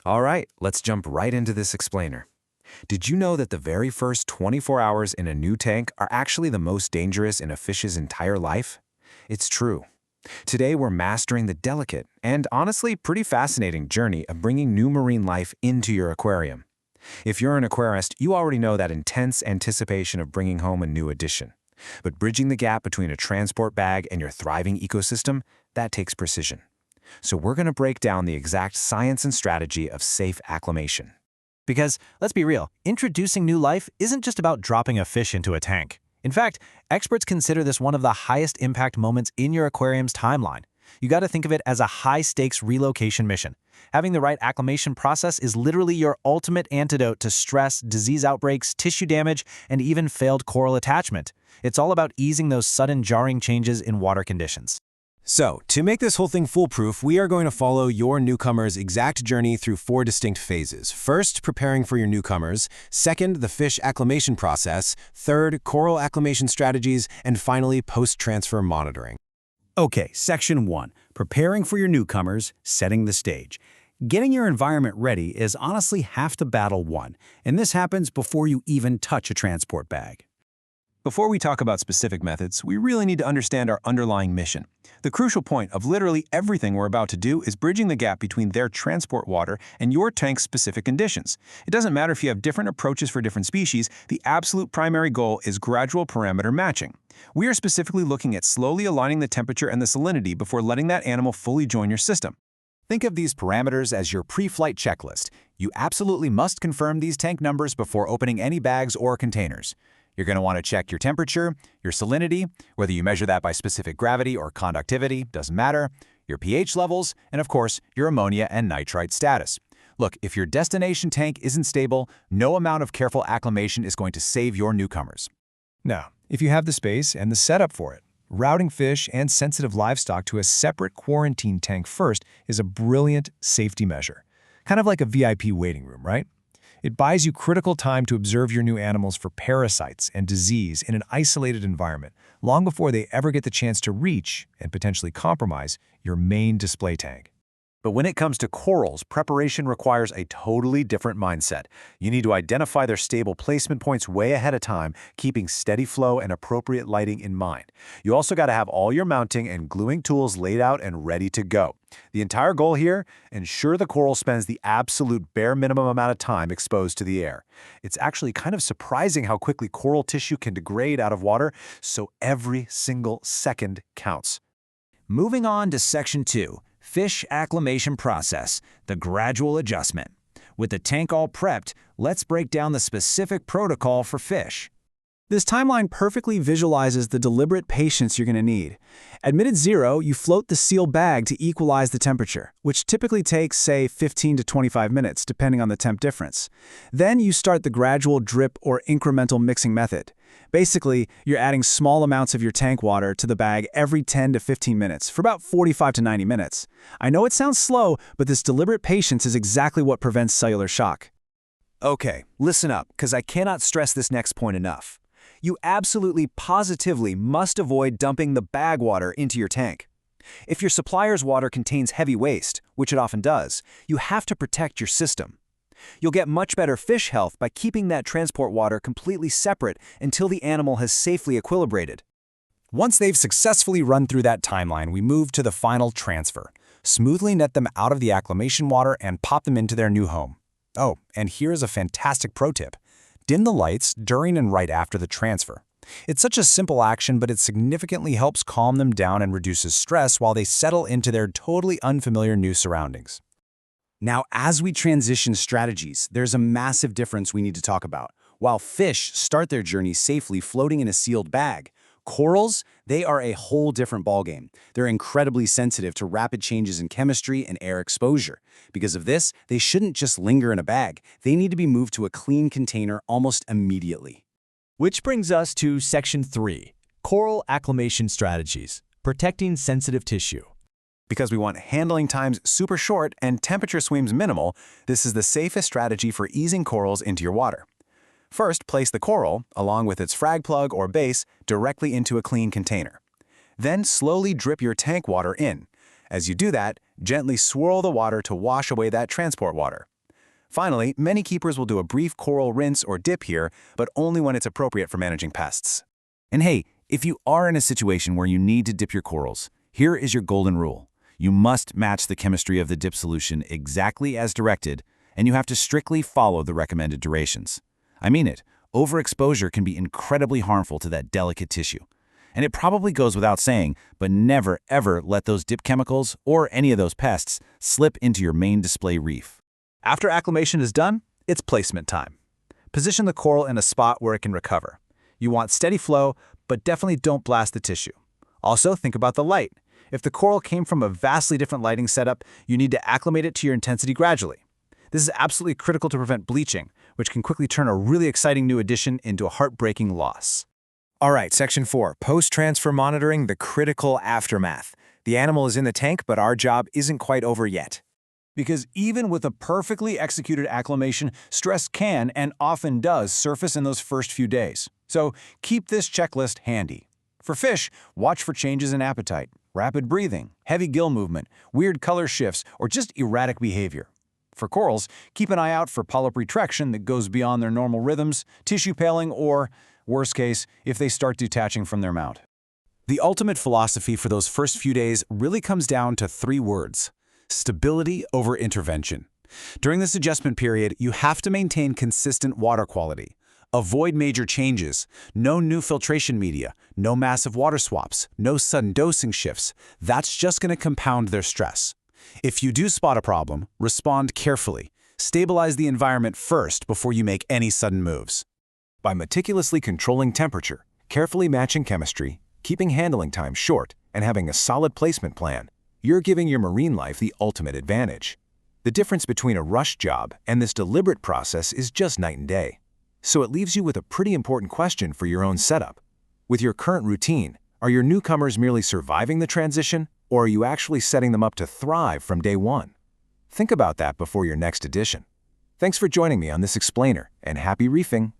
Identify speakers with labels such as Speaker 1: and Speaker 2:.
Speaker 1: All right, let's jump right into this explainer. Did you know that the very first 24 hours in a new tank are actually the most dangerous in a fish's entire life? It's true. Today, we're mastering the delicate and honestly pretty fascinating journey of bringing new marine life into your aquarium. If you're an aquarist, you already know that intense anticipation of bringing home a new addition. But bridging the gap between a transport bag and your thriving ecosystem, that takes precision. So we're going to break down the exact science and strategy of safe acclimation.
Speaker 2: Because, let's be real, introducing new life isn't just about dropping a fish into a tank. In fact, experts consider this one of the highest impact moments in your aquarium's timeline. You got to think of it as a high-stakes relocation mission. Having the right acclimation process is literally your ultimate antidote to stress, disease outbreaks, tissue damage, and even failed coral attachment. It's all about easing those sudden jarring changes in water conditions.
Speaker 3: So, to make this whole thing foolproof, we are going to follow your newcomer's exact journey through 4 distinct phases. First, preparing for your newcomers. Second, the fish acclimation process. Third, coral acclimation strategies. And finally, post-transfer monitoring.
Speaker 4: Okay, Section 1. Preparing for your newcomers, setting the stage. Getting your environment ready is honestly half the battle won, and this happens before you even touch a transport bag.
Speaker 1: Before we talk about specific methods, we really need to understand our underlying mission. The crucial point of literally everything we're about to do is bridging the gap between their transport water and your tank's specific conditions. It doesn't matter if you have different approaches for different species, the absolute primary goal is gradual parameter matching. We are specifically looking at slowly aligning the temperature and the salinity before letting that animal fully join your system.
Speaker 5: Think of these parameters as your pre-flight checklist. You absolutely must confirm these tank numbers before opening any bags or containers. You're going to want to check your temperature, your salinity, whether you measure that by specific gravity or conductivity, doesn't matter, your pH levels, and of course, your ammonia and nitrite status. Look, if your destination tank isn't stable, no amount of careful acclimation is going to save your newcomers.
Speaker 6: Now, if you have the space and the setup for it, routing fish and sensitive livestock to a separate quarantine tank first is a brilliant safety measure. Kind of like a VIP waiting room, right? It buys you critical time to observe your new animals for parasites and disease in an isolated environment, long before they ever get the chance to reach, and potentially compromise, your main display tank.
Speaker 5: But when it comes to corals, preparation requires a totally different mindset. You need to identify their stable placement points way ahead of time, keeping steady flow and appropriate lighting in mind. You also got to have all your mounting and gluing tools laid out and ready to go. The entire goal here, ensure the coral spends the absolute bare minimum amount of time exposed to the air. It's actually kind of surprising how quickly coral tissue can degrade out of water, so every single second counts.
Speaker 2: Moving on to Section 2. Fish acclimation process, the gradual adjustment. With the tank all prepped, let's break down the specific protocol for fish.
Speaker 4: This timeline perfectly visualizes the deliberate patience you're going to need. At minute 0, you float the sealed bag to equalize the temperature, which typically takes, say, 15 to 25 minutes, depending on the temp difference. Then you start the gradual drip or incremental mixing method. Basically, you're adding small amounts of your tank water to the bag every 10 to 15 minutes for about 45 to 90 minutes. I know it sounds slow, but this deliberate patience is exactly what prevents cellular shock.
Speaker 5: Okay, listen up, because I cannot stress this next point enough. You absolutely positively must avoid dumping the bag water into your tank. If your supplier's water contains heavy waste, which it often does, you have to protect your system. You'll get much better fish health by keeping that transport water completely separate until the animal has safely equilibrated.
Speaker 4: Once they've successfully run through that timeline, we move to the final transfer. Smoothly net them out of the acclimation water and pop them into their new home. Oh, and here's a fantastic pro tip. Dim the lights during and right after the transfer. It's such a simple action, but it significantly helps calm them down and reduces stress while they settle into their totally unfamiliar new surroundings. Now, as we transition strategies, there's a massive difference we need to talk about. While fish start their journey safely floating in a sealed bag, corals, they are a whole different ballgame. They're incredibly sensitive to rapid changes in chemistry and air exposure. Because of this, they shouldn't just linger in a bag. They need to be moved to a clean container almost immediately.
Speaker 2: Which brings us to Section 3. Coral acclimation strategies, protecting sensitive tissue.
Speaker 5: Because we want handling times super short and temperature swings minimal, this is the safest strategy for easing corals into your water. First, place the coral, along with its frag plug or base, directly into a clean container. Then slowly drip your tank water in. As you do that, gently swirl the water to wash away that transport water.
Speaker 1: Finally, many keepers will do a brief coral rinse or dip here, but only when it's appropriate for managing pests.
Speaker 7: And hey, if you are in a situation where you need to dip your corals, here is your golden rule. You must match the chemistry of the dip solution exactly as directed, and you have to strictly follow the recommended durations. I mean it, overexposure can be incredibly harmful to that delicate tissue. And it probably goes without saying, but never ever let those dip chemicals or any of those pests slip into your main display reef.
Speaker 2: After acclimation is done, it's placement time. Position the coral in a spot where it can recover. You want steady flow, but definitely don't blast the tissue. Also, think about the light. If the coral came from a vastly different lighting setup, you need to acclimate it to your intensity gradually. This is absolutely critical to prevent bleaching, which can quickly turn a really exciting new addition into a heartbreaking loss.
Speaker 6: All right, Section 4, post-transfer monitoring, the critical aftermath. The animal is in the tank, but our job isn't quite over yet.
Speaker 4: Because even with a perfectly executed acclimation, stress can and often does surface in those first few days. So keep this checklist handy. For fish, watch for changes in appetite, rapid breathing, heavy gill movement, weird color shifts, or just erratic behavior. For corals, keep an eye out for polyp retraction that goes beyond their normal rhythms, tissue paling, or, worst case, if they start detaching from their mount.
Speaker 1: The ultimate philosophy for those first few days really comes down to 3 words: stability over intervention. During this adjustment period, you have to maintain consistent water quality. Avoid major changes. No new filtration media, no massive water swaps, no sudden dosing shifts. That's just going to compound their stress. If you do spot a problem, respond carefully. Stabilize the environment first before you make any sudden moves.
Speaker 6: By meticulously controlling temperature, carefully matching chemistry, keeping handling time short, and having a solid placement plan, you're giving your marine life the ultimate advantage. The difference between a rush job and this deliberate process is just night and day. So it leaves you with a pretty important question for your own setup. With your current routine, are your newcomers merely surviving the transition, or are you actually setting them up to thrive from day one? Think about that before your next edition. Thanks for joining me on this explainer, and happy reefing!